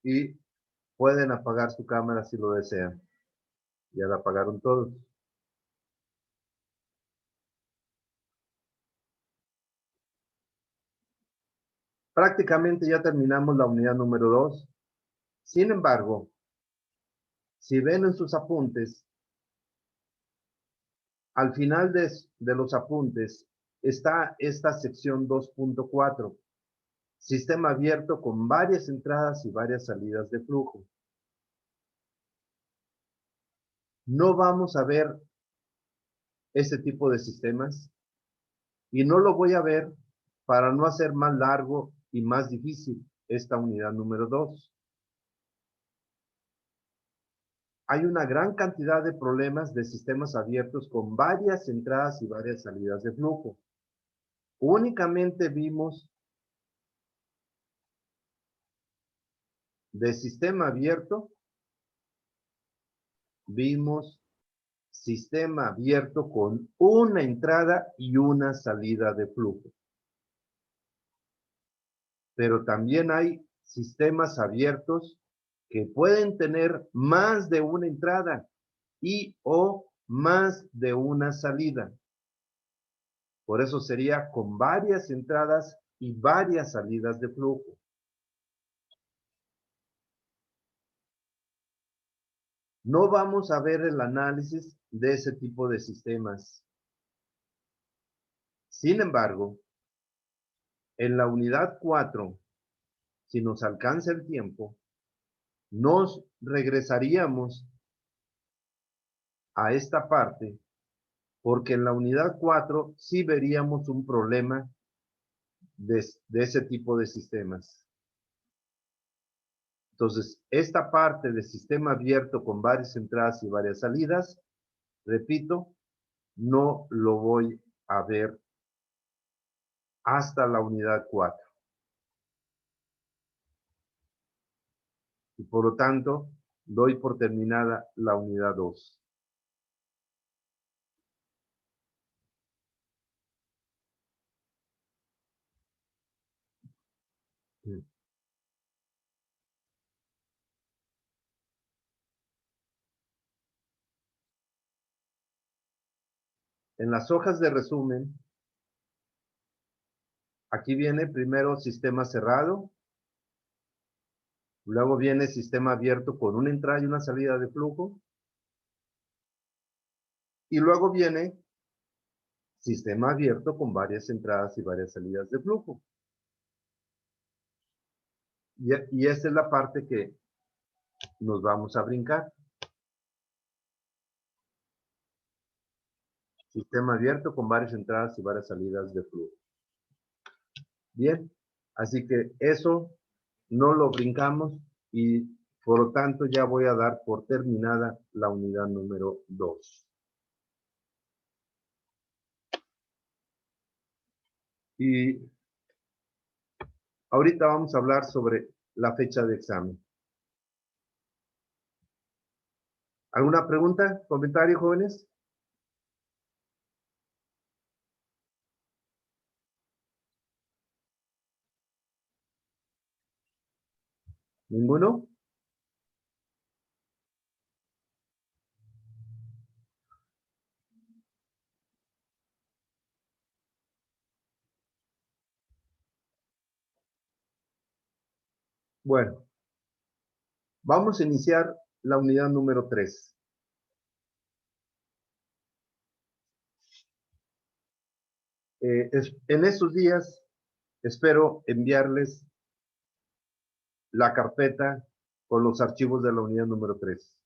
y pueden apagar su cámara si lo desean. Ya la apagaron todos. Prácticamente ya terminamos la unidad número 2. Sin embargo, si ven en sus apuntes, al final de los apuntes está esta sección 2.4, sistema abierto con varias entradas y varias salidas de flujo. No vamos a ver este tipo de sistemas y no lo voy a ver para no hacer más largo y más difícil esta unidad número 2. Hay una gran cantidad de problemas de sistemas abiertos con varias entradas y varias salidas de flujo. Únicamente vimos de sistema abierto, vimos sistema abierto con una entrada y una salida de flujo. Pero también hay sistemas abiertos que pueden tener más de una entrada y o más de una salida. Por eso sería con varias entradas y varias salidas de flujo. No vamos a ver el análisis de ese tipo de sistemas. Sin embargo, en la unidad 4, si nos alcanza el tiempo, nos regresaríamos a esta parte, porque en la unidad 4 sí veríamos un problema de ese tipo de sistemas. Entonces, esta parte de sistema abierto con varias entradas y varias salidas, repito, no lo voy a ver hasta la unidad 4. Y por lo tanto, doy por terminada la unidad 2. En las hojas de resumen, aquí viene primero sistema cerrado, luego viene sistema abierto con una entrada y una salida de flujo, y luego viene sistema abierto con varias entradas y varias salidas de flujo. Y esta es la parte que nos vamos a brincar. Sistema abierto con varias entradas y varias salidas de flujo. Bien, así que eso no lo brincamos y por lo tanto ya voy a dar por terminada la unidad número 2. Y ahorita vamos a hablar sobre la fecha de examen. ¿Alguna pregunta, comentario, jóvenes? ¿Ninguno? Bueno, vamos a iniciar la unidad número 3. En estos días espero enviarles la carpeta con los archivos de la unidad número 3.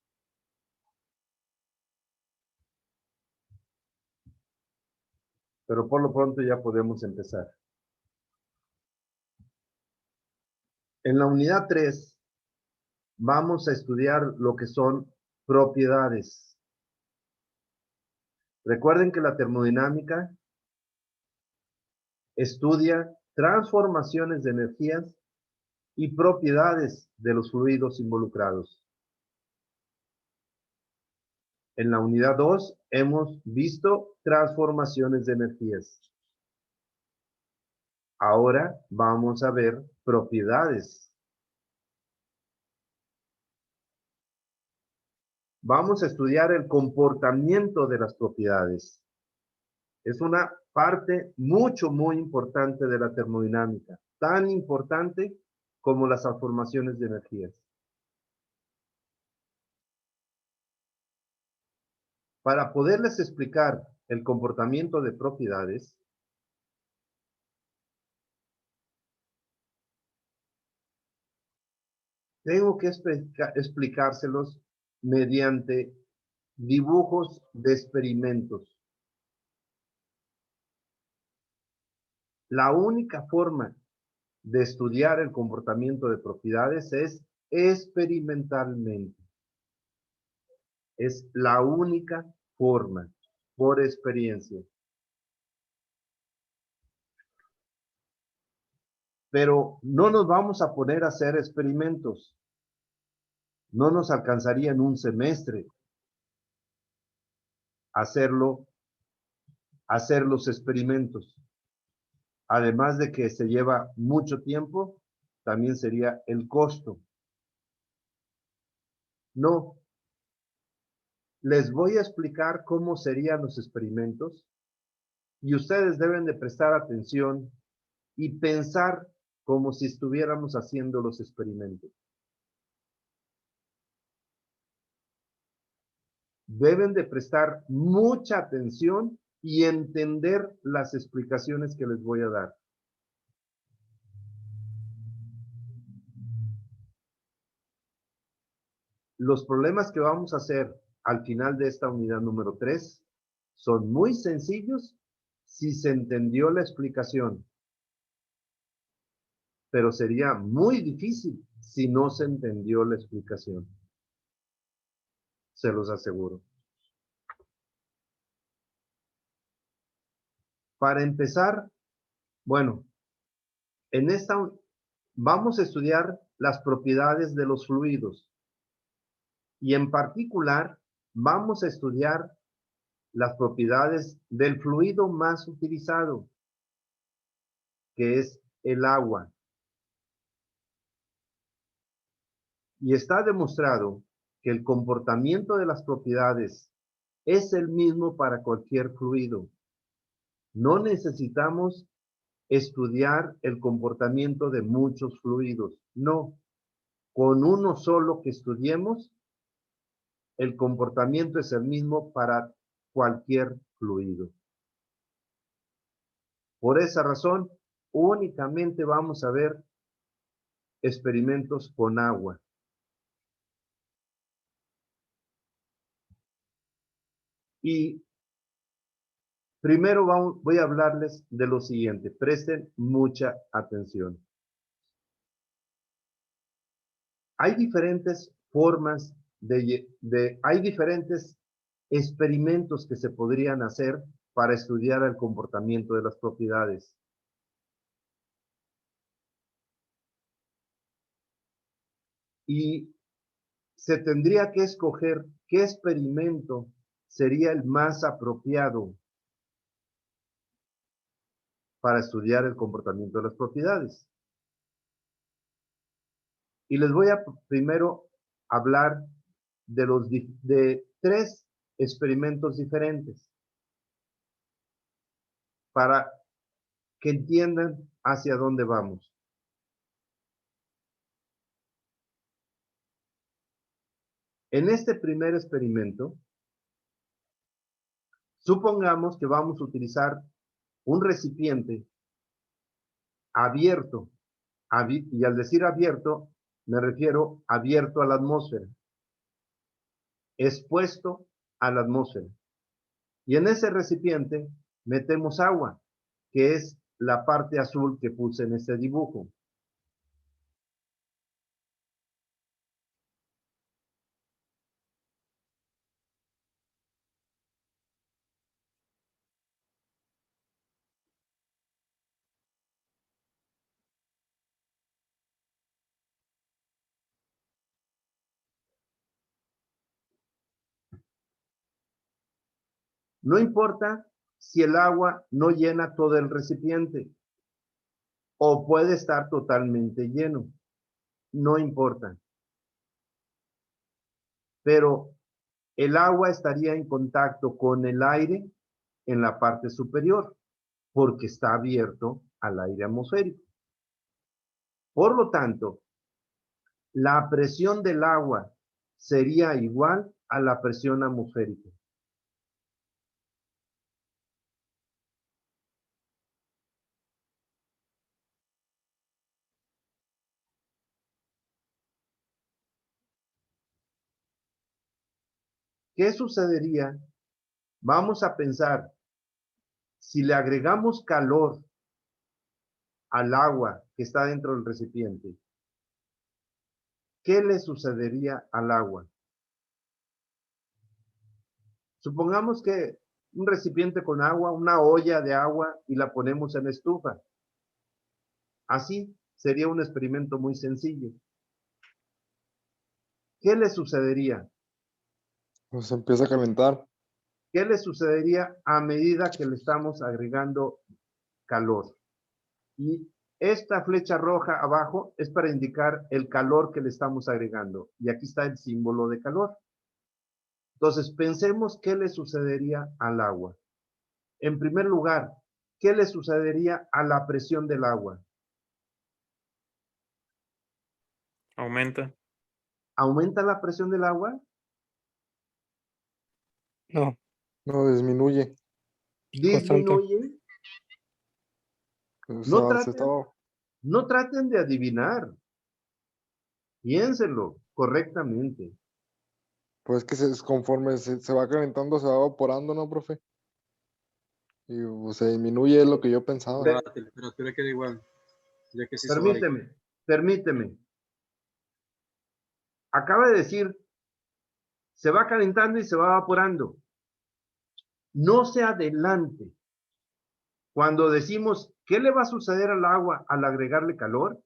Pero por lo pronto ya podemos empezar. En la unidad 3 vamos a estudiar lo que son propiedades. Recuerden que la termodinámica estudia transformaciones de energías y propiedades de los fluidos involucrados. En la unidad 2 hemos visto transformaciones de energías. Ahora vamos a ver propiedades. vamos a estudiar el comportamiento de las propiedades. Es una parte muy importante de la termodinámica, tan importante como las transformaciones de energías. Para poderles explicar el comportamiento de propiedades, tengo que explicárselos mediante dibujos de experimentos. La única forma de estudiar el comportamiento de propiedades es experimentalmente. Es la única forma, por experiencia. Pero no nos vamos a poner a hacer experimentos. No nos alcanzaría en un semestre hacer los experimentos. Además de que se lleva mucho tiempo, también sería el costo. No, les voy a explicar cómo serían los experimentos y ustedes deben de prestar atención y pensar como si estuviéramos haciendo los experimentos. Deben de prestar mucha atención y entender las explicaciones que les voy a dar. Los problemas que vamos a hacer al final de esta unidad número 3 son muy sencillos si se entendió la explicación, pero sería muy difícil si no se entendió la explicación. Se los aseguro. Para empezar, bueno, en esta vamos a estudiar las propiedades de los fluidos y en particular vamos a estudiar las propiedades del fluido más utilizado, que es el agua. Y está demostrado que el comportamiento de las propiedades es el mismo para cualquier fluido. No necesitamos estudiar el comportamiento de muchos fluidos. No, con uno solo que estudiemos, el comportamiento es el mismo para cualquier fluido. Por esa razón, únicamente vamos a ver experimentos con agua. Y primero voy a hablarles de lo siguiente. Presten mucha atención. Hay diferentes formas hay diferentes experimentos que se podrían hacer para estudiar el comportamiento de las propiedades. Y se tendría que escoger qué experimento sería el más apropiado para estudiar el comportamiento de las propiedades. Y les voy a primero hablar de 3 experimentos diferentes para que entiendan hacia dónde vamos. En este primer experimento, supongamos que vamos a utilizar un recipiente abierto, y al decir abierto, me refiero abierto a la atmósfera, expuesto a la atmósfera. Y en ese recipiente metemos agua, que es la parte azul que puse en este dibujo. No importa si el agua no llena todo el recipiente o puede estar totalmente lleno, no importa. Pero el agua estaría en contacto con el aire en la parte superior, porque está abierto al aire atmosférico. Por lo tanto, la presión del agua sería igual a la presión atmosférica. ¿Qué sucedería? Vamos a pensar, si le agregamos calor al agua que está dentro del recipiente, ¿qué le sucedería al agua? Supongamos que un recipiente con agua, una olla de agua, y la ponemos en la estufa. Así sería un experimento muy sencillo. ¿Qué le sucedería? Pues se empieza a calentar. ¿Qué le sucedería a medida que le estamos agregando calor? Y esta flecha roja abajo es para indicar el calor que le estamos agregando. Y aquí está el símbolo de calor. Entonces, pensemos qué le sucedería al agua. En primer lugar, ¿qué le sucedería a la presión del agua? Aumenta. ¿Aumenta la presión del agua? No, No, disminuye. constante. ¿Disminuye? O No sea, se traten, estaba... no traten de adivinar. Piénsenlo correctamente. Pues que conforme se va calentando, se va evaporando, ¿no, profe? Y pues, se disminuye, es lo que yo pensaba. Pe- La temperatura queda igual, ya que sí se va Permíteme. Acaba de decir, se va calentando y se va evaporando. No se adelante. Cuando decimos, ¿qué le va a suceder al agua al agregarle calor?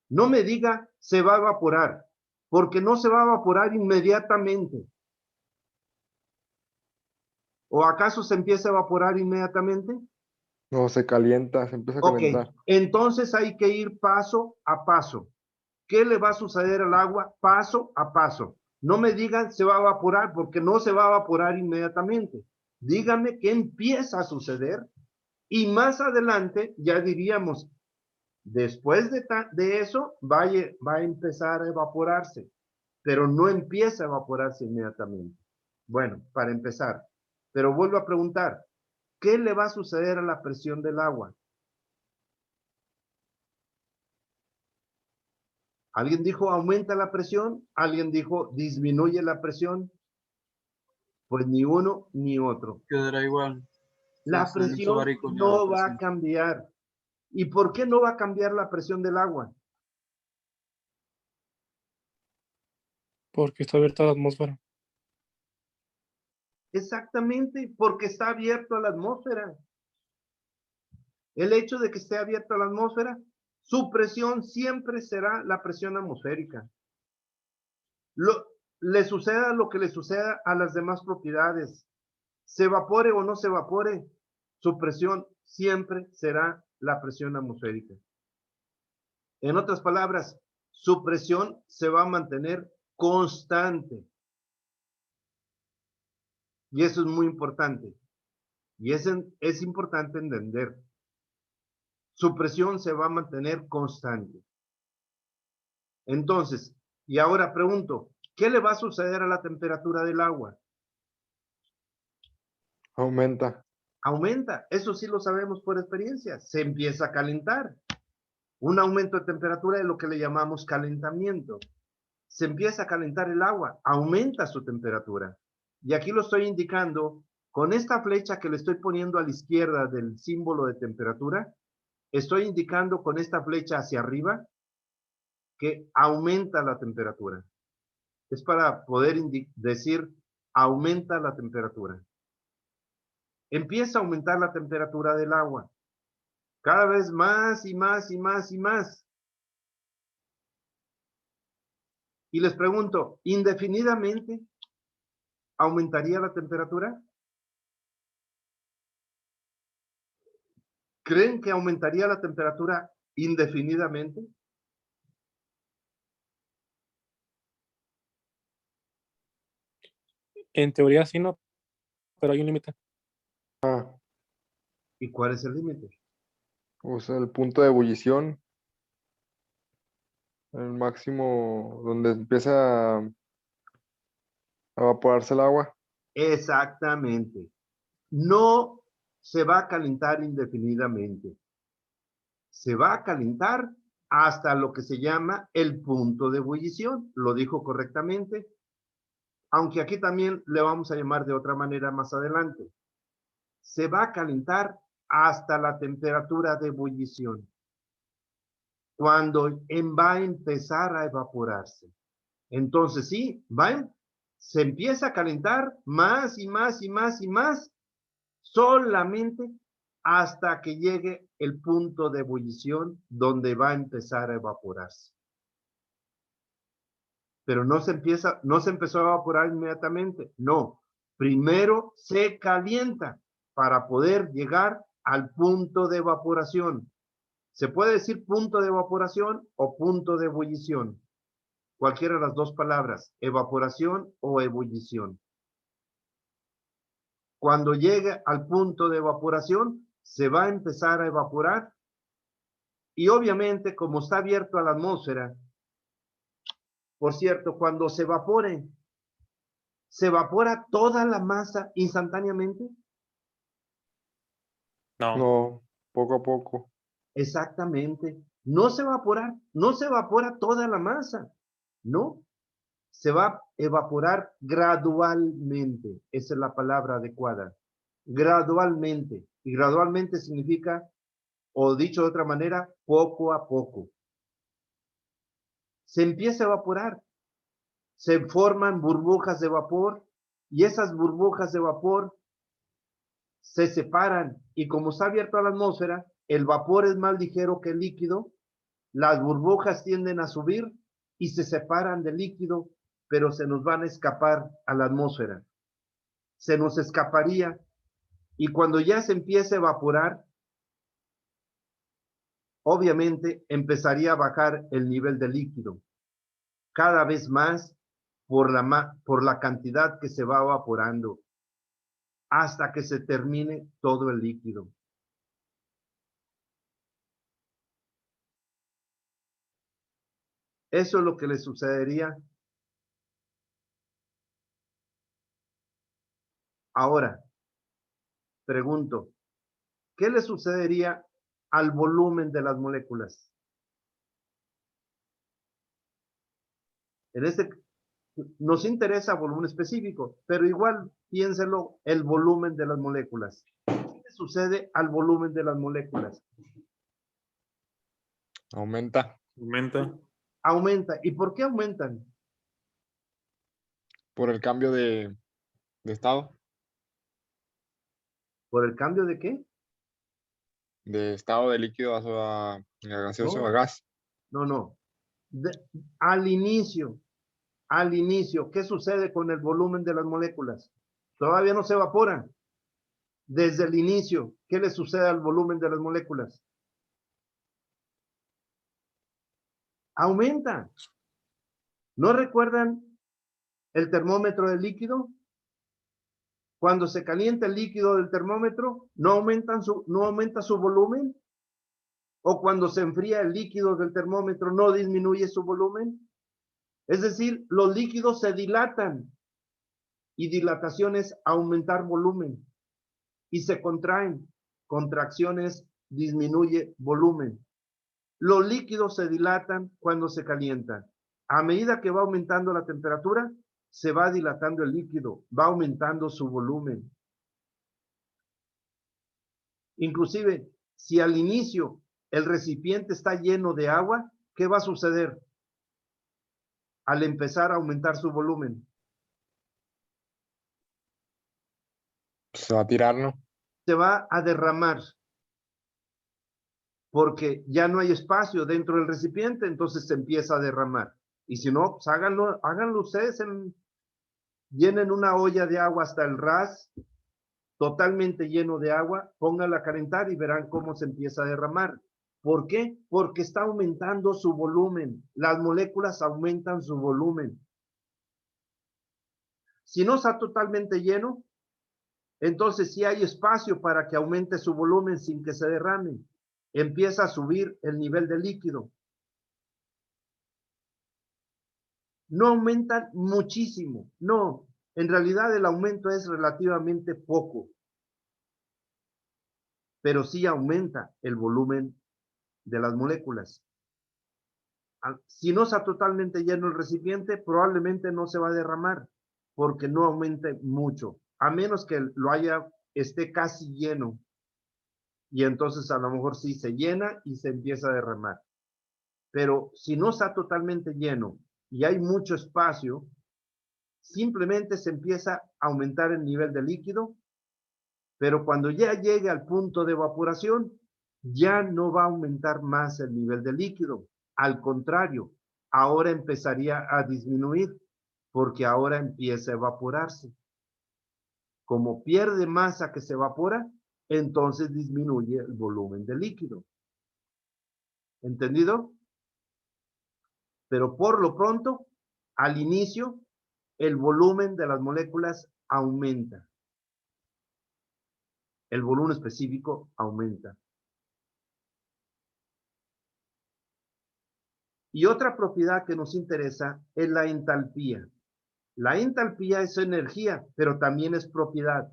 No me diga, se va a evaporar, porque no se va a evaporar inmediatamente. ¿O acaso se empieza a evaporar inmediatamente? No, se calienta, se empieza a Ok, calentar. entonces hay que ir paso a paso. ¿Qué le va a suceder al agua? Paso a paso. No me digan se va a evaporar, porque no se va a evaporar inmediatamente. Díganme qué empieza a suceder y más adelante ya diríamos, después de eso va a empezar a evaporarse, pero no empieza a evaporarse inmediatamente. Bueno, para empezar, pero vuelvo a preguntar, ¿qué le va a suceder a la presión del agua? ¿Alguien dijo aumenta la presión? ¿Alguien dijo disminuye la presión? Pues ni uno ni otro. quedará igual. La Entonces, en eso va presión a ir con la no va a presión. cambiar. ¿Y por qué no va a cambiar la presión del agua? Porque está abierta la atmósfera. Exactamente, porque está abierto a la atmósfera. El hecho de que esté abierto a la atmósfera, su presión siempre será la presión atmosférica. Le suceda lo que le suceda a las demás propiedades, se evapore o no se evapore, su presión siempre será la presión atmosférica. En otras palabras, su presión se va a mantener constante. Y eso es muy importante. Y es importante entender. Su presión se va a mantener constante. Entonces, y ahora pregunto, ¿qué le va a suceder a la temperatura del agua? Aumenta. Aumenta, eso sí lo sabemos por experiencia, se empieza a calentar. Un aumento de temperatura es lo que le llamamos calentamiento. Se empieza a calentar el agua, aumenta su temperatura. Y aquí lo estoy indicando con esta flecha que le estoy poniendo a la izquierda del símbolo de temperatura, estoy indicando con esta flecha hacia arriba que aumenta la temperatura. Es para poder decir aumenta la temperatura. Empieza a aumentar la temperatura del agua. Cada vez más y más y más y más. Y les pregunto, ¿indefinidamente aumentaría la temperatura? ¿Creen que aumentaría la temperatura indefinidamente? En teoría sí, no, pero hay un límite. Ah, ¿Y cuál es el límite? o sea, el punto de ebullición, el máximo donde empieza a evaporarse el agua. Exactamente. No se va a calentar indefinidamente. Se va a calentar hasta lo que se llama el punto de ebullición. Lo dijo correctamente, aunque aquí también le vamos a llamar de otra manera más adelante. Se va a calentar hasta la temperatura de ebullición, cuando va a empezar a evaporarse. Entonces sí, se empieza a calentar más y más y más y más, solamente hasta que llegue el punto de ebullición donde va a empezar a evaporarse. Pero no se empezó a evaporar inmediatamente, no. Primero se calienta para poder llegar al punto de evaporación. Se puede decir punto de evaporación o punto de ebullición. Cualquiera de las dos palabras, evaporación o ebullición. Cuando llegue al punto de evaporación, se va a empezar a evaporar y obviamente como está abierto a la atmósfera, por cierto, cuando se evapore, ¿se evapora toda la masa instantáneamente? No. No, poco a poco. Exactamente. No se evapora toda la masa, ¿no? Se va a evaporar gradualmente. Esa es la palabra adecuada. Gradualmente. Y gradualmente significa, o dicho de otra manera, poco a poco. Se empieza a evaporar. Se forman burbujas de vapor y esas burbujas de vapor se separan y como está abierto a la atmósfera, el vapor es más ligero que el líquido, las burbujas tienden a subir y se separan del líquido, pero se nos van a escapar a la atmósfera. Se nos escaparía y cuando ya se empiece a evaporar, obviamente empezaría a bajar el nivel de líquido cada vez más por la cantidad que se va evaporando hasta que se termine todo el líquido. Eso es lo que le sucedería. Ahora, pregunto, ¿qué le sucedería al volumen de las moléculas? Nos interesa volumen específico, pero igual piénselo el volumen de las moléculas. ¿Qué le sucede al volumen de las moléculas? Aumenta Aumenta. Aumenta. ¿Y por qué aumentan? por el cambio de estado, ¿Por el cambio de qué? de estado de líquido a gaseoso a No, gas. no. De- al inicio, ¿qué sucede con el volumen de las moléculas? Todavía no se evaporan. Desde el inicio, ¿qué le sucede al volumen de las moléculas? Aumenta. ¿No recuerdan el termómetro del líquido? Cuando se calienta el líquido del termómetro, ¿no aumenta su volumen? ¿O cuando se enfría el líquido del termómetro, no disminuye su volumen? Es decir, los líquidos se dilatan y dilatación es aumentar volumen y se contraen. Contracciones disminuye volumen. Los líquidos se dilatan cuando se calientan. A medida que va aumentando la temperatura, se va dilatando el líquido, va aumentando su volumen. Inclusive, si al inicio el recipiente está lleno de agua, ¿qué va a suceder al empezar a aumentar su volumen? Se va a tirar, ¿no? Se va a derramar porque ya no hay espacio dentro del recipiente, entonces se empieza a derramar. Y si no, pues háganlo ustedes, llenen una olla de agua hasta el ras, totalmente lleno de agua, pónganla a calentar y verán cómo se empieza a derramar. ¿Por qué? Porque está aumentando su volumen. Las moléculas aumentan su volumen. Si no está totalmente lleno, entonces sí hay espacio para que aumente su volumen sin que se derrame. Empieza a subir el nivel de líquido. No aumentan muchísimo, no. En realidad el aumento es relativamente poco, pero sí aumenta el volumen de las moléculas. Si no está totalmente lleno el recipiente, probablemente no se va a derramar, porque no aumente mucho, a menos que esté casi lleno, y entonces a lo mejor sí se llena y se empieza a derramar. Pero si no está totalmente lleno y hay mucho espacio, simplemente se empieza a aumentar el nivel de líquido, pero cuando ya llegue al punto de evaporación, ya no va a aumentar más el nivel de líquido. Al contrario, ahora empezaría a disminuir, porque ahora empieza a evaporarse. Como pierde masa que se evapora, entonces disminuye el volumen de líquido. ¿Entendido? Pero por lo pronto, al inicio, el volumen de las moléculas aumenta. El volumen específico aumenta. Y otra propiedad que nos interesa es la entalpía. La entalpía es energía, pero también es propiedad.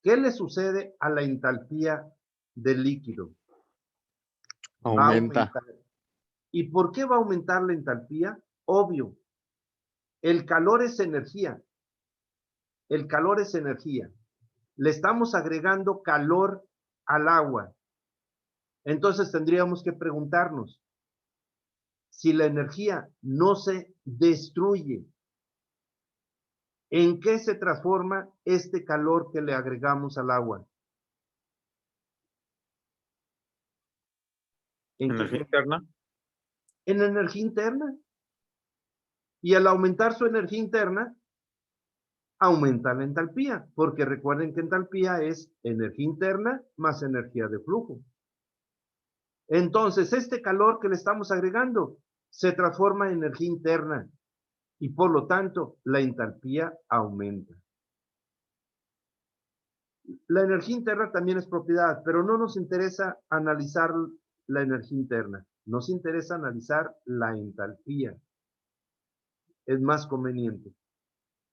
¿Qué le sucede a la entalpía del líquido? Va a Aumenta. aumentar. ¿Y por qué va a aumentar la entalpía? Obvio. El calor es energía. El calor es energía. Le estamos agregando calor al agua. Entonces tendríamos que preguntarnos, si la energía no se destruye, ¿en qué se transforma este calor que le agregamos al agua? ¿En Energía qué? interna. En energía interna. Y al aumentar su energía interna, aumenta la entalpía, porque recuerden que entalpía es energía interna más energía de flujo. Entonces, este calor que le estamos agregando se transforma en energía interna y por lo tanto la entalpía aumenta. La energía interna también es propiedad, pero no nos interesa analizar la energía interna, nos interesa analizar la entalpía. Es más conveniente.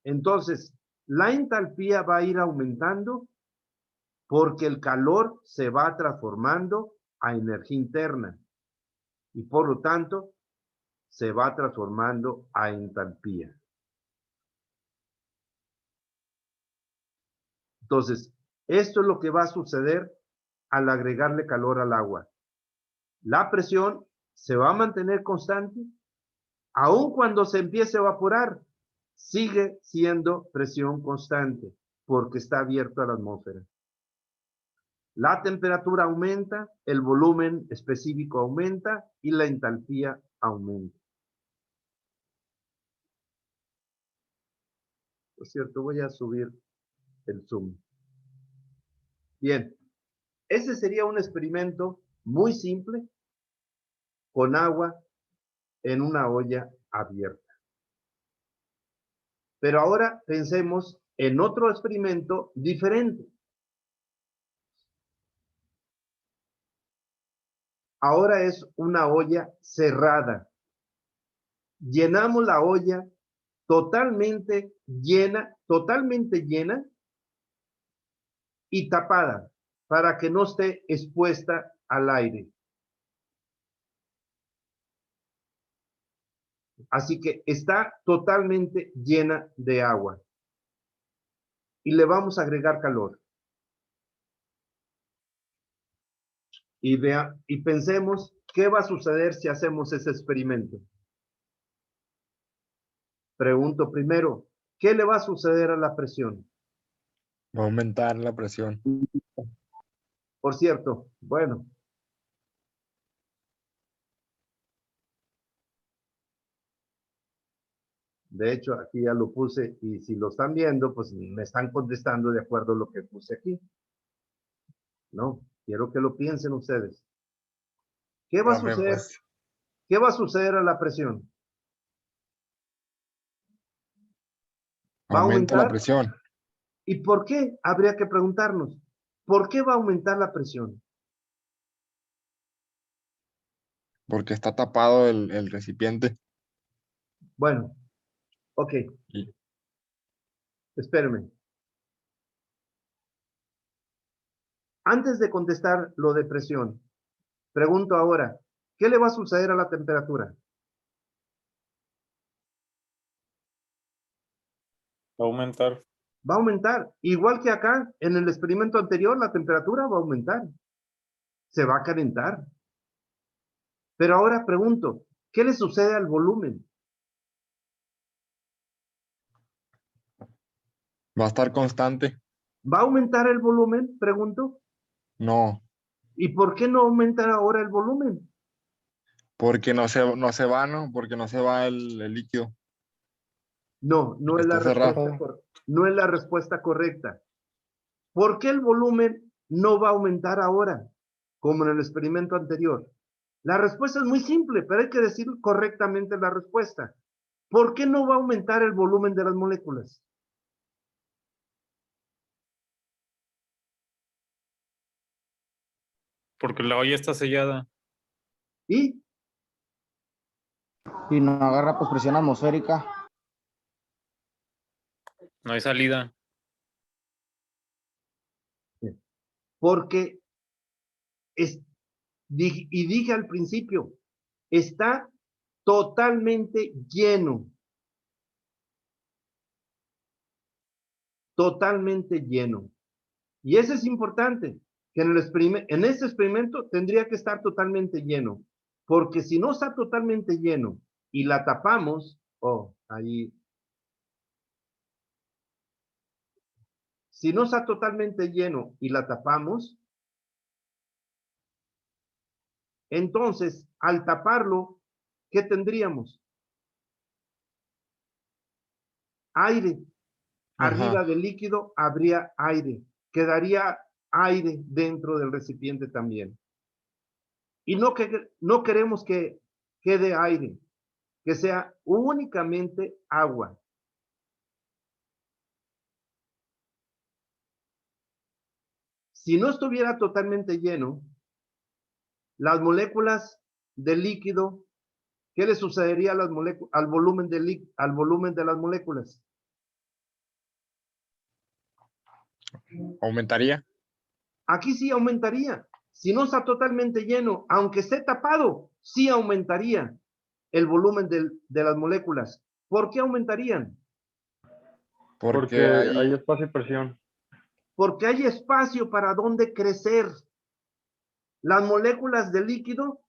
Entonces, la entalpía va a ir aumentando porque el calor se va transformando a energía interna y por lo tanto se va transformando a entalpía. Entonces, esto es lo que va a suceder al agregarle calor al agua. La presión se va a mantener constante, aun cuando se empiece a evaporar, sigue siendo presión constante porque está abierto a la atmósfera. La temperatura aumenta, el volumen específico aumenta y la entalpía aumenta. Por cierto, voy a subir el zoom. Bien, ese sería un experimento muy simple con agua en una olla abierta. Pero ahora pensemos en otro experimento diferente. Ahora es una olla cerrada. Llenamos la olla totalmente llena y tapada para que no esté expuesta al aire. Así que está totalmente llena de agua. Y le vamos a agregar calor. Y pensemos qué va a suceder si hacemos ese experimento. Pregunto primero, ¿qué le va a suceder a la presión? Va a aumentar la presión. Por cierto, bueno. De hecho, aquí ya lo puse y si lo están viendo, pues me están contestando de acuerdo a lo que puse aquí. No, quiero que lo piensen ustedes. ¿Qué va a Profe, suceder? pues, ¿Qué va a suceder a la presión? ¿Va a Aumenta la aumentar? presión. ¿Y por qué? Habría que preguntarnos. ¿Por qué va a aumentar la presión? Porque está tapado el recipiente. Bueno, ok, Y espérenme. Antes de contestar lo de presión, pregunto ahora, ¿qué le va a suceder a la temperatura? Va a aumentar. Va a aumentar. Igual que acá, en el experimento anterior, la temperatura va a aumentar. Se va a calentar. Pero ahora pregunto, ¿qué le sucede al volumen? va a estar constante. ¿Va a aumentar el volumen? Pregunto. No, ¿Y por qué no aumentar ahora el volumen? porque no se va, ¿no? Porque no se va el líquido. No, no Porque es la está cerrado. respuesta, no es la respuesta correcta. ¿Por qué el volumen no va a aumentar ahora, como en el experimento anterior? La respuesta es muy simple, pero hay que decir correctamente la respuesta. ¿Por qué no va a aumentar el volumen de las moléculas? Porque la olla está sellada. ¿Y? Y no agarra pues presión atmosférica. No hay salida. Porque, y dije al principio, está totalmente lleno. Totalmente lleno. Y eso es importante, que en este experimento tendría que estar totalmente lleno, porque si no está totalmente lleno y la tapamos, ahí, si no está totalmente lleno y la tapamos, entonces al taparlo, ¿qué tendríamos? Aire. Arriba Ajá. del líquido habría aire, quedaría aire dentro del recipiente también. Y no queremos que quede aire, que sea únicamente agua. Si no estuviera totalmente lleno, las moléculas del líquido, ¿qué le sucedería a al volumen de las moléculas? Aumentaría. Aquí sí aumentaría. Si no está totalmente lleno, aunque esté tapado, sí aumentaría el volumen de las moléculas. ¿Por qué aumentarían? Porque hay hay espacio y presión. Porque hay espacio para donde crecer. Las moléculas de líquido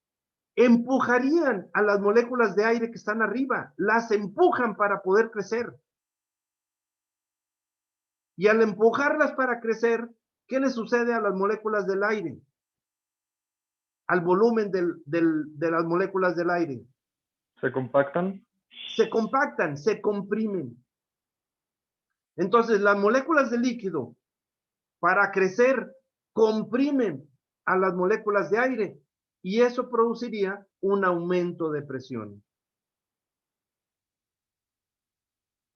empujarían a las moléculas de aire que están arriba, las empujan para poder crecer. Y al empujarlas para crecer, ¿qué le sucede a las moléculas del aire? Al volumen de las moléculas del aire. Se compactan. Se compactan, se comprimen. Entonces, las moléculas de líquido, para crecer, comprimen a las moléculas de aire y eso produciría un aumento de presión.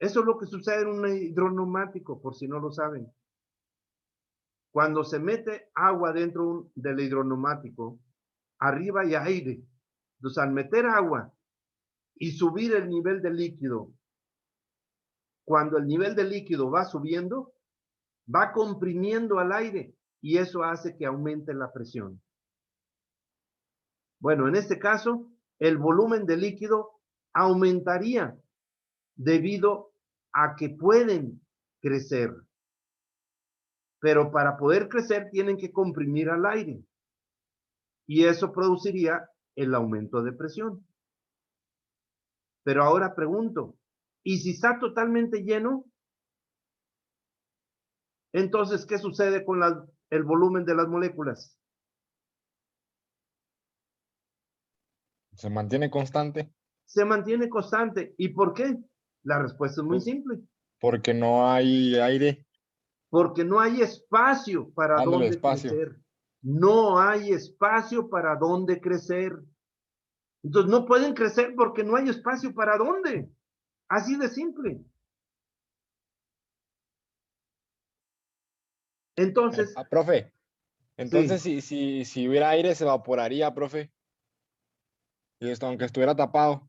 Eso es lo que sucede en un hidroneumático, por si no lo saben. Cuando se mete agua dentro del hidroneumático, arriba hay aire. Entonces, al meter agua y subir el nivel de líquido, cuando el nivel de líquido va subiendo, va comprimiendo al aire y eso hace que aumente la presión. Bueno, en este caso, el volumen de líquido aumentaría debido a que pueden crecer. Pero para poder crecer tienen que comprimir al aire. Y eso produciría el aumento de presión. Pero ahora pregunto, ¿y si está totalmente lleno? Entonces, ¿qué sucede con el volumen de las moléculas? se mantiene constante. Se mantiene constante. ¿Y por qué? La respuesta es muy simple. Porque no hay aire. Porque no hay espacio para Ándale, donde espacio. crecer. No hay espacio para donde crecer. Entonces no pueden crecer porque no hay espacio para dónde. Así de simple. Entonces, Profe, entonces si hubiera aire se evaporaría, profe. Y esto, aunque estuviera tapado.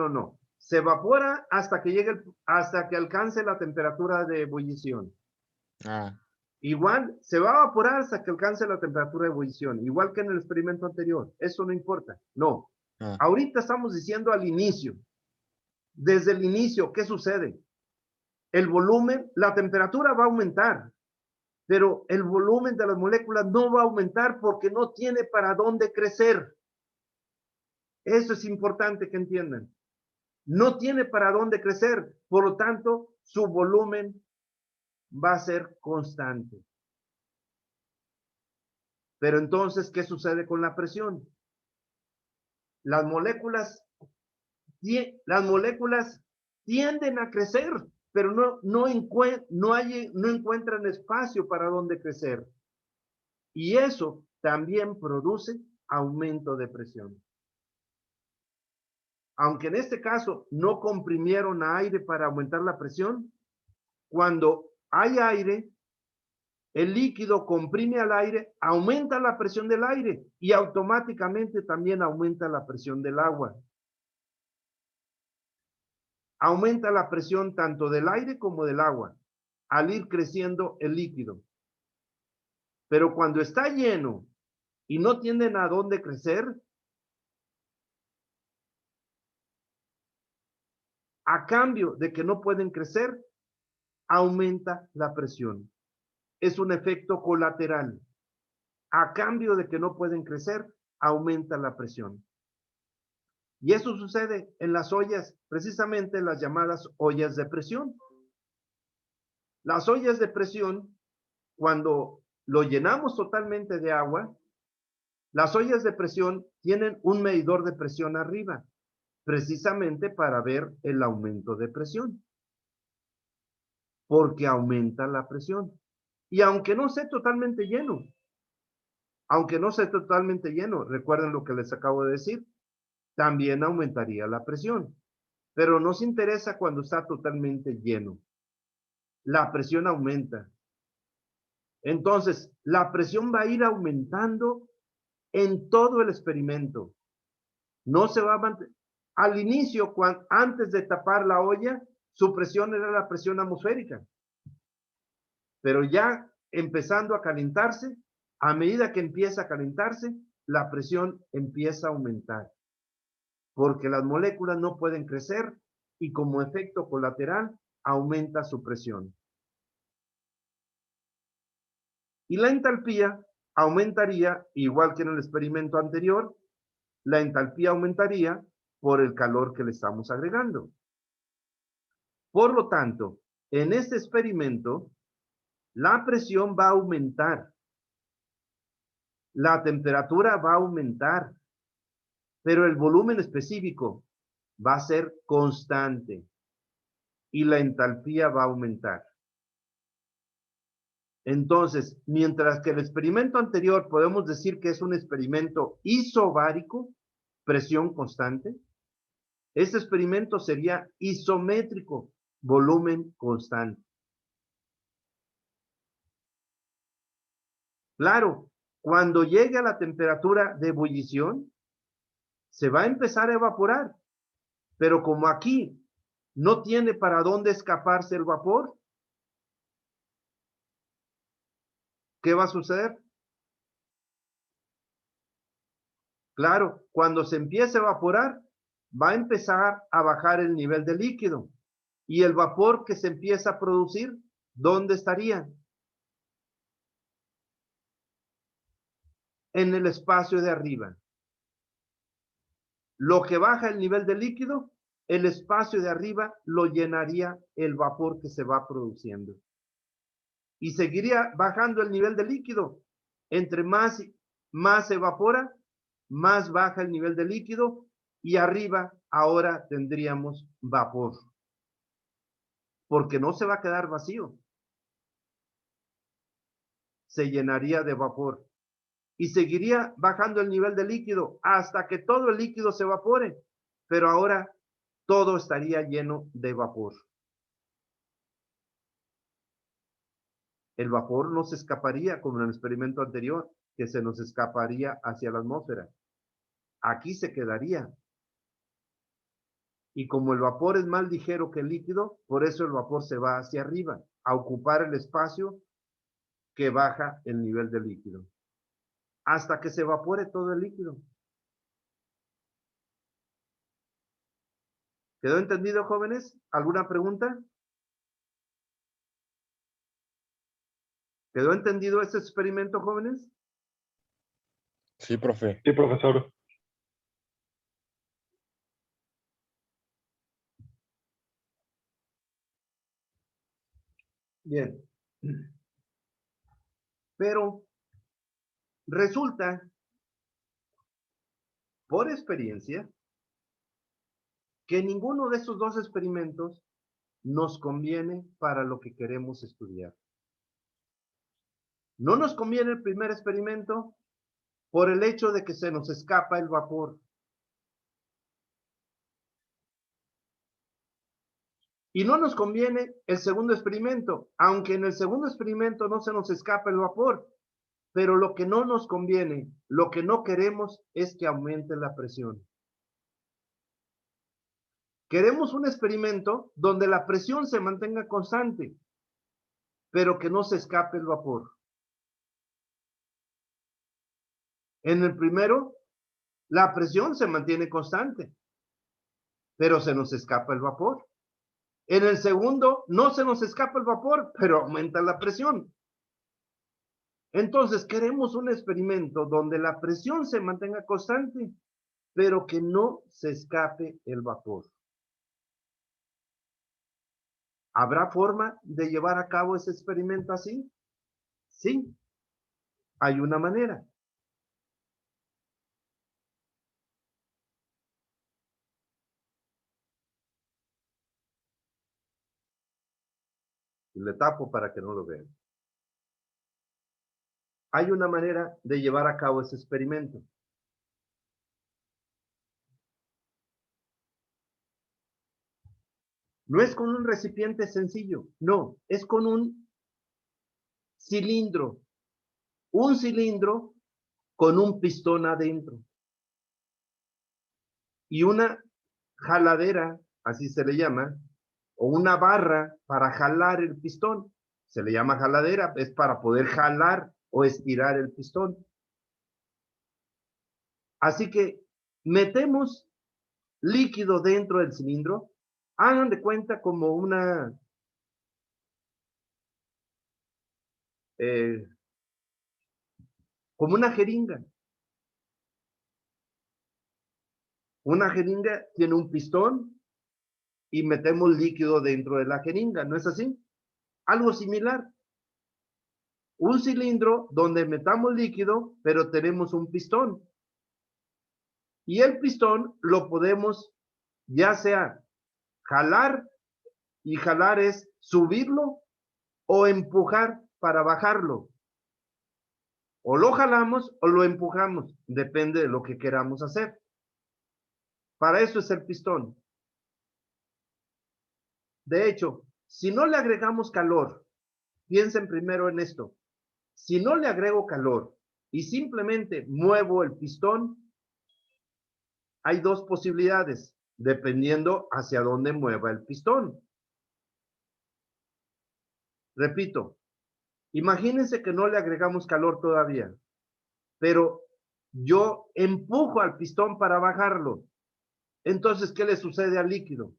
no. Se evapora hasta que llegue, hasta que alcance la temperatura de ebullición. Ah, Igual, se va a evaporar hasta que alcance la temperatura de ebullición, igual que en el experimento anterior. Eso no importa. No. ah. Ahorita estamos diciendo al inicio. Desde el inicio, ¿qué sucede? El volumen, la temperatura va a aumentar, pero el volumen de las moléculas no va a aumentar porque no tiene para dónde crecer. Eso es importante que entiendan. No tiene para dónde crecer, por lo tanto, su volumen va a ser constante. Pero entonces, ¿qué sucede con la presión? Las moléculas tienden a crecer, pero no encuentran espacio para donde crecer. Y eso también produce aumento de presión. Aunque en este caso no comprimieron aire para aumentar la presión, cuando hay aire, el líquido comprime al aire, aumenta la presión del aire y automáticamente también aumenta la presión del agua. Aumenta la presión tanto del aire como del agua al ir creciendo el líquido. Pero cuando está lleno y no tienen a dónde crecer, a cambio de que no pueden crecer, aumenta la presión. Es un efecto colateral. A cambio de que no pueden crecer, aumenta la presión. Y eso sucede en las ollas, precisamente las llamadas ollas de presión. Las ollas de presión, cuando lo llenamos totalmente de agua, las ollas de presión tienen un medidor de presión arriba, precisamente para ver el aumento de presión, porque aumenta la presión. Y aunque no esté totalmente lleno, recuerden lo que les acabo de decir, también aumentaría la presión. Pero nos interesa cuando está totalmente lleno. La presión aumenta. Entonces, la presión va a ir aumentando en todo el experimento. No se va a mantener. Al inicio, antes de tapar la olla, su presión era la presión atmosférica. Pero ya empezando a calentarse, a medida que empieza a calentarse, la presión empieza a aumentar. Porque las moléculas no pueden crecer y como efecto colateral aumenta su presión. Y la entalpía aumentaría, igual que en el experimento anterior, la entalpía aumentaría por el calor que le estamos agregando. Por lo tanto, en este experimento, la presión va a aumentar, la temperatura va a aumentar, pero el volumen específico va a ser constante y la entalpía va a aumentar. Entonces, mientras que el experimento anterior podemos decir que es un experimento isobárico, presión constante, este experimento sería isométrico, volumen constante. Claro, cuando llegue a la temperatura de ebullición, se va a empezar a evaporar, pero como aquí no tiene para dónde escaparse el vapor, ¿qué va a suceder? Claro, cuando se empiece a evaporar, va a empezar a bajar el nivel de líquido. Y el vapor que se empieza a producir, ¿dónde estaría? En el espacio de arriba. Lo que baja el nivel de líquido, el espacio de arriba lo llenaría el vapor que se va produciendo. Y seguiría bajando el nivel de líquido. Entre más se evapora, más baja el nivel de líquido y arriba ahora tendríamos vapor. Porque no se va a quedar vacío. Se llenaría de vapor. Y seguiría bajando el nivel de líquido hasta que todo el líquido se evapore. Pero ahora todo estaría lleno de vapor. El vapor no se escaparía como en el experimento anterior, que se nos escaparía hacia la atmósfera. Aquí se quedaría. Y como el vapor es más ligero que el líquido, por eso el vapor se va hacia arriba, a ocupar el espacio que baja el nivel del líquido, hasta que se evapore todo el líquido. ¿Quedó entendido, jóvenes? ¿Alguna pregunta? ¿Quedó entendido este experimento, jóvenes? Sí, profe. Sí, profesor. Bien. Pero resulta, por experiencia, que ninguno de estos dos experimentos nos conviene para lo que queremos estudiar. No nos conviene el primer experimento por el hecho de que se nos escapa el vapor. Y no nos conviene el segundo experimento, aunque en el segundo experimento no se nos escapa el vapor. Pero lo que no nos conviene, lo que no queremos es que aumente la presión. Queremos un experimento donde la presión se mantenga constante, pero que no se escape el vapor. En el primero, la presión se mantiene constante, pero se nos escapa el vapor. En el segundo, no se nos escapa el vapor, pero aumenta la presión. Entonces, queremos un experimento donde la presión se mantenga constante, pero que no se escape el vapor. ¿Habrá forma de llevar a cabo ese experimento así? Sí, hay una manera. Le tapo para que no lo vean. Hay una manera de llevar a cabo ese experimento. No es con un recipiente sencillo, no, es con un cilindro. Un cilindro con un pistón adentro. Y una jaladera, así se le llama, o una barra para jalar el pistón. Se le llama jaladera, es para poder jalar o estirar el pistón. Así que metemos líquido dentro del cilindro, hagan de cuenta como una jeringa. Una jeringa tiene un pistón y metemos líquido dentro de la jeringa, ¿no es así? Algo similar. Un cilindro donde metamos líquido, pero tenemos un pistón. Y el pistón lo podemos ya sea jalar, y jalar es subirlo o empujar para bajarlo. O lo jalamos o lo empujamos, depende de lo que queramos hacer. Para eso es el pistón. De hecho, si no le agregamos calor, piensen primero en esto. Si no le agrego calor y simplemente muevo el pistón, hay dos posibilidades, dependiendo hacia dónde mueva el pistón. Repito, imagínense que no le agregamos calor todavía, pero yo empujo al pistón para bajarlo. Entonces, ¿qué le sucede al líquido?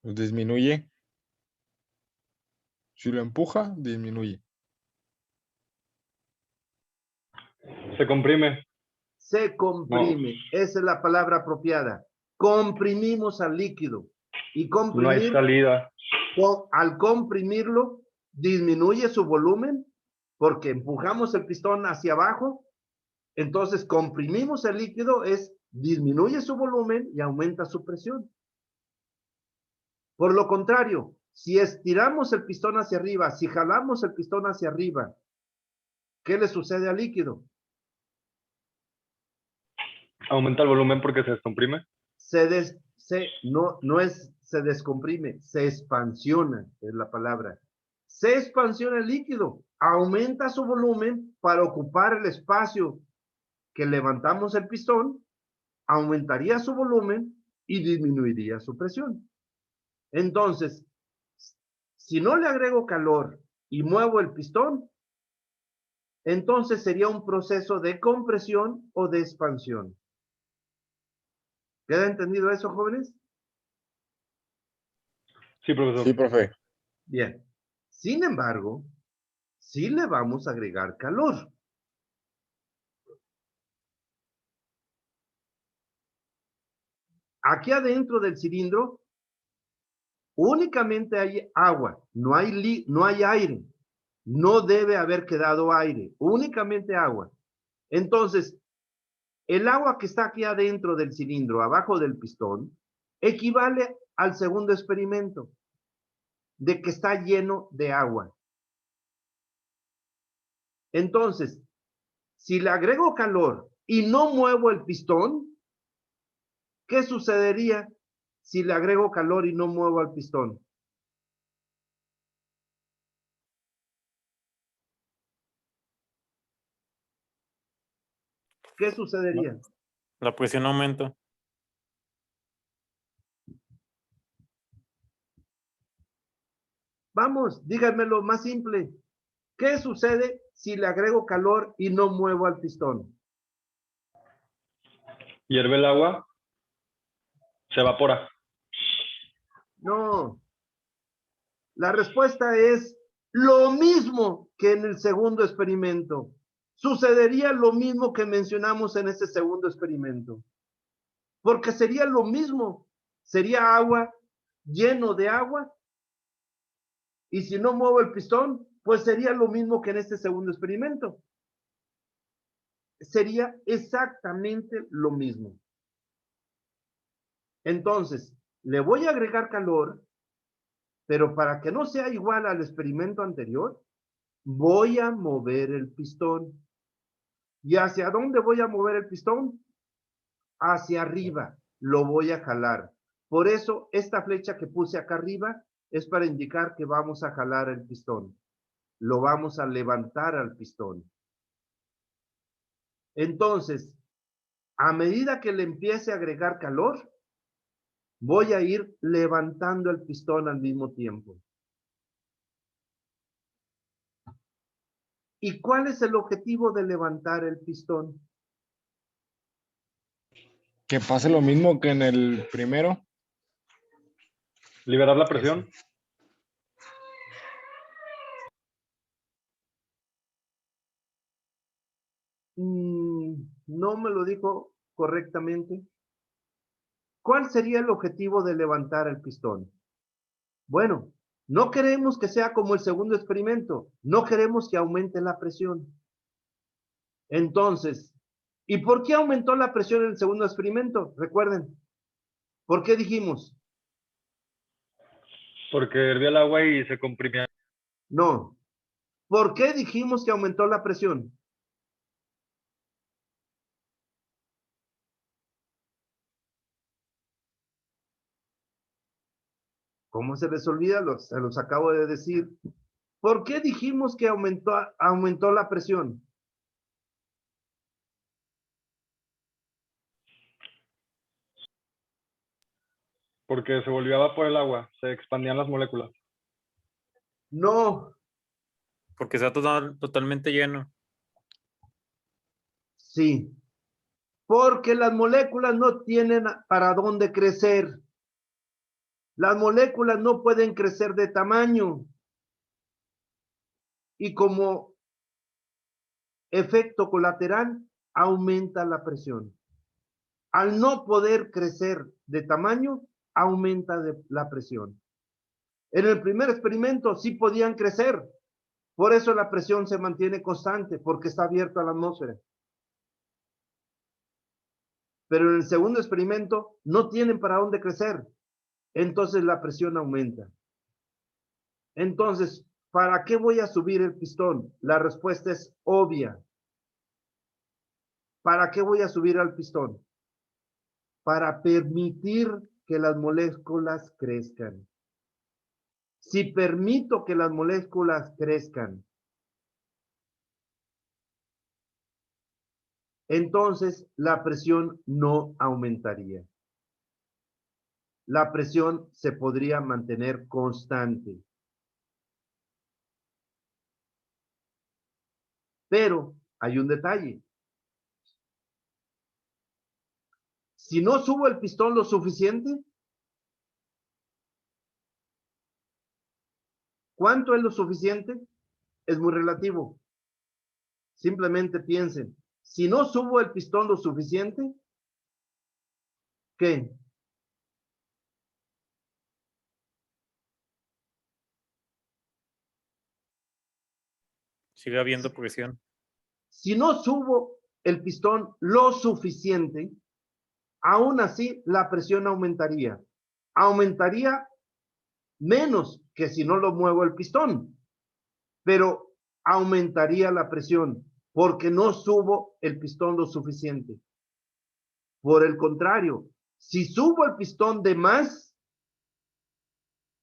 Disminuye. Si lo empuja, disminuye. Se comprime. Se comprime. Esa es la palabra apropiada. Comprimimos al líquido. Y No hay salida. al comprimirlo, disminuye su volumen porque empujamos el pistón hacia abajo. Entonces, comprimimos el líquido, disminuye su volumen y aumenta su presión. Por lo contrario, si estiramos el pistón hacia arriba, si jalamos el pistón hacia arriba, ¿qué le sucede al líquido? Aumenta el volumen porque se descomprime. Se se descomprime, se expansiona, es la palabra. Se expansiona el líquido, aumenta su volumen para ocupar el espacio que levantamos el pistón, aumentaría su volumen y disminuiría su presión. Entonces, si no le agrego calor y muevo el pistón, entonces sería un proceso de compresión o de expansión. ¿Queda entendido eso, jóvenes? Sí, profesor. Sí, profe. Bien. Sin embargo, sí le vamos a agregar calor. Aquí adentro del cilindro únicamente hay agua, no hay aire. No debe haber quedado aire, únicamente agua. Entonces, el agua que está aquí adentro del cilindro, abajo del pistón, equivale al segundo experimento, de que está lleno de agua. Entonces, si le agrego calor y no muevo el pistón, ¿qué sucedería si le agrego calor y no muevo el pistón? ¿Qué sucedería? La presión aumenta. Vamos, díganmelo más simple. ¿Qué sucede si le agrego calor y no muevo al pistón? Hierve el agua, se evapora. No. La respuesta es lo mismo que en el segundo experimento. Sucedería lo mismo que mencionamos en ese segundo experimento. Porque sería lo mismo. Sería agua lleno de agua. Y si no muevo el pistón, pues sería lo mismo que en este segundo experimento. Sería exactamente lo mismo. Entonces, le voy a agregar calor, pero para que no sea igual al experimento anterior, voy a mover el pistón. ¿Y hacia dónde voy a mover el pistón? Hacia arriba. Lo voy a jalar. Por eso, esta flecha que puse acá arriba es para indicar que vamos a jalar el pistón. Lo vamos a levantar al pistón. Entonces, a medida que le empiece a agregar calor, voy a ir levantando el pistón al mismo tiempo. ¿Y cuál es el objetivo de levantar el pistón? Que pase lo mismo que en el primero. Liberar la presión. No me lo dijo correctamente. ¿Cuál sería el objetivo de levantar el pistón? Bueno, no queremos que sea como el segundo experimento. No queremos que aumente la presión. Entonces, ¿y por qué aumentó la presión en el segundo experimento? Recuerden. ¿Por qué dijimos? Porque hervía el agua y se comprimía. No. ¿Por qué dijimos que aumentó la presión? ¿Cómo se les olvida? Se los acabo de decir. ¿Por qué dijimos que aumentó la presión? Porque se volvió a vapor el agua, se expandían las moléculas. No. Porque está totalmente lleno. Sí. Porque las moléculas no tienen para dónde crecer. Las moléculas no pueden crecer de tamaño. Y como efecto colateral, aumenta la presión. Al no poder crecer de tamaño, aumenta la presión. En el primer experimento sí podían crecer. Por eso la presión se mantiene constante, porque está abierto a la atmósfera. Pero en el segundo experimento no tienen para dónde crecer. Entonces la presión aumenta. Entonces, ¿para qué voy a subir el pistón? La respuesta es obvia. ¿Para qué voy a subir al pistón? Para permitir que las moléculas crezcan. Si permito que las moléculas crezcan, entonces la presión no aumentaría. La presión se podría mantener constante. Pero hay un detalle. Si no subo el pistón lo suficiente, ¿cuánto es lo suficiente? Es muy relativo. Simplemente piensen, si no subo el pistón lo suficiente, ¿qué? Sigue habiendo presión. Si no subo el pistón lo suficiente, aún así la presión aumentaría. Aumentaría menos que si no lo muevo el pistón, pero aumentaría la presión porque no subo el pistón lo suficiente. Por el contrario, si subo el pistón de más,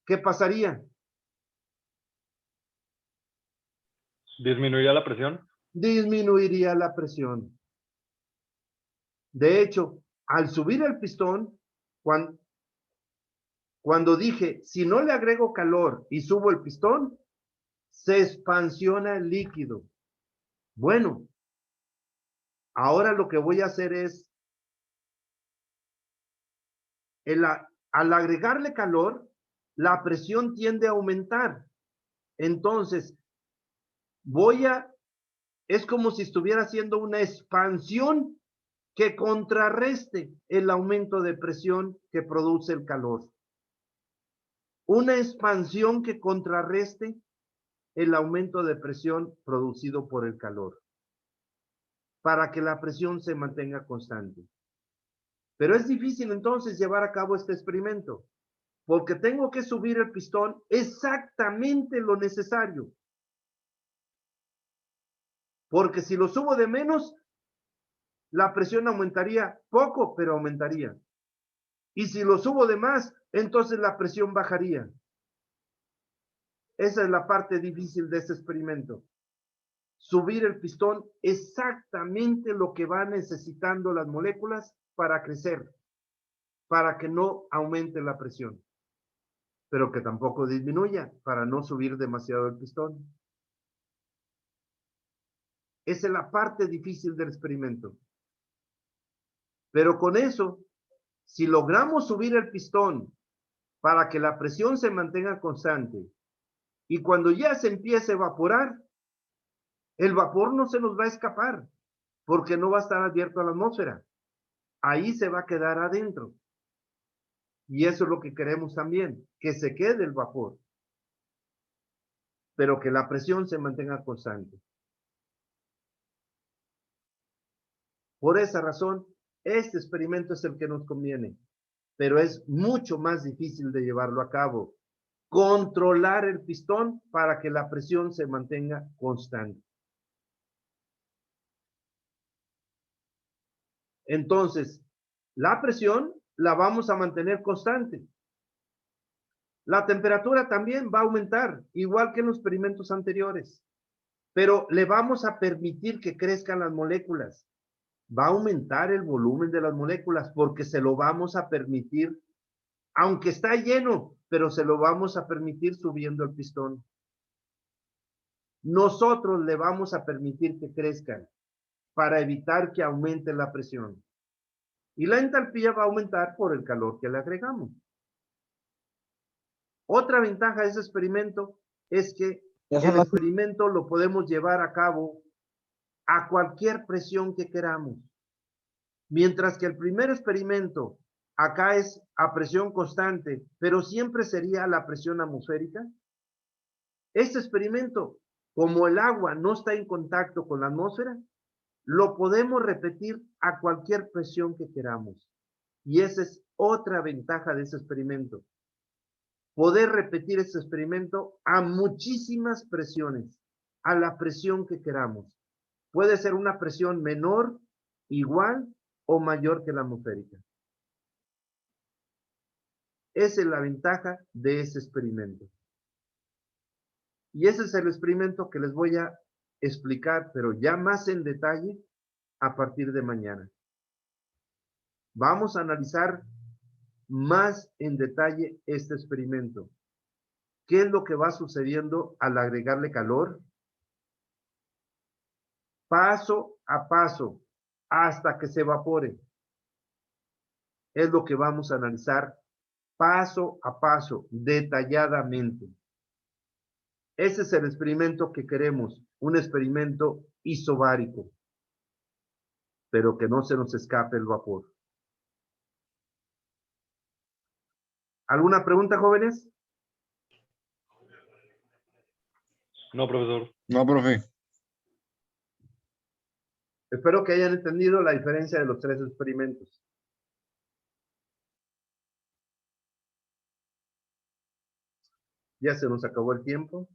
¿qué pasaría? ¿Disminuiría la presión? Disminuiría la presión. De hecho, al subir el pistón, cuando dije, si no le agrego calor y subo el pistón, se expansiona el líquido. Bueno, ahora lo que voy a hacer es, al agregarle calor, la presión tiende a aumentar. Entonces, es como si estuviera haciendo una expansión que contrarreste el aumento de presión que produce el calor. Una expansión que contrarreste el aumento de presión producido por el calor, para que la presión se mantenga constante. Pero es difícil entonces llevar a cabo este experimento, porque tengo que subir el pistón exactamente lo necesario. Porque si lo subo de menos, la presión aumentaría poco, pero aumentaría. Y si lo subo de más, entonces la presión bajaría. Esa es la parte difícil de este experimento. Subir el pistón exactamente lo que van necesitando las moléculas para crecer, para que no aumente la presión, pero que tampoco disminuya, para no subir demasiado el pistón. Esa es la parte difícil del experimento. Pero con eso, si logramos subir el pistón para que la presión se mantenga constante, y cuando ya se empiece a evaporar, el vapor no se nos va a escapar, porque no va a estar abierto a la atmósfera. Ahí se va a quedar adentro. Y eso es lo que queremos también, que se quede el vapor, pero que la presión se mantenga constante. Por esa razón, este experimento es el que nos conviene, pero es mucho más difícil de llevarlo a cabo. Controlar el pistón para que la presión se mantenga constante. Entonces, la presión la vamos a mantener constante. La temperatura también va a aumentar, igual que en los experimentos anteriores, pero le vamos a permitir que crezcan las moléculas. Va a aumentar el volumen de las moléculas porque se lo vamos a permitir, aunque está lleno, pero se lo vamos a permitir subiendo el pistón. Nosotros le vamos a permitir que crezcan para evitar que aumente la presión. Y la entalpía va a aumentar por el calor que le agregamos. Otra ventaja de ese experimento es que el experimento lo podemos llevar a cabo a cualquier presión que queramos. Mientras que el primer experimento acá es a presión constante, pero siempre sería la presión atmosférica. Este experimento, como el agua no está en contacto con la atmósfera, lo podemos repetir a cualquier presión que queramos. Y esa es otra ventaja de ese experimento. Poder repetir ese experimento a muchísimas presiones, a la presión que queramos. Puede ser una presión menor, igual o mayor que la atmosférica. Esa es la ventaja de ese experimento. Y ese es el experimento que les voy a explicar, pero ya más en detalle a partir de mañana. Vamos a analizar más en detalle este experimento. ¿Qué es lo que va sucediendo al agregarle calor? Paso a paso, hasta que se evapore. Es lo que vamos a analizar paso a paso, detalladamente. Ese es el experimento que queremos, un experimento isobárico, pero que no se nos escape el vapor. ¿Alguna pregunta, jóvenes? No, profesor. No, profe. Espero que hayan entendido la diferencia de los tres experimentos. Ya se nos acabó el tiempo.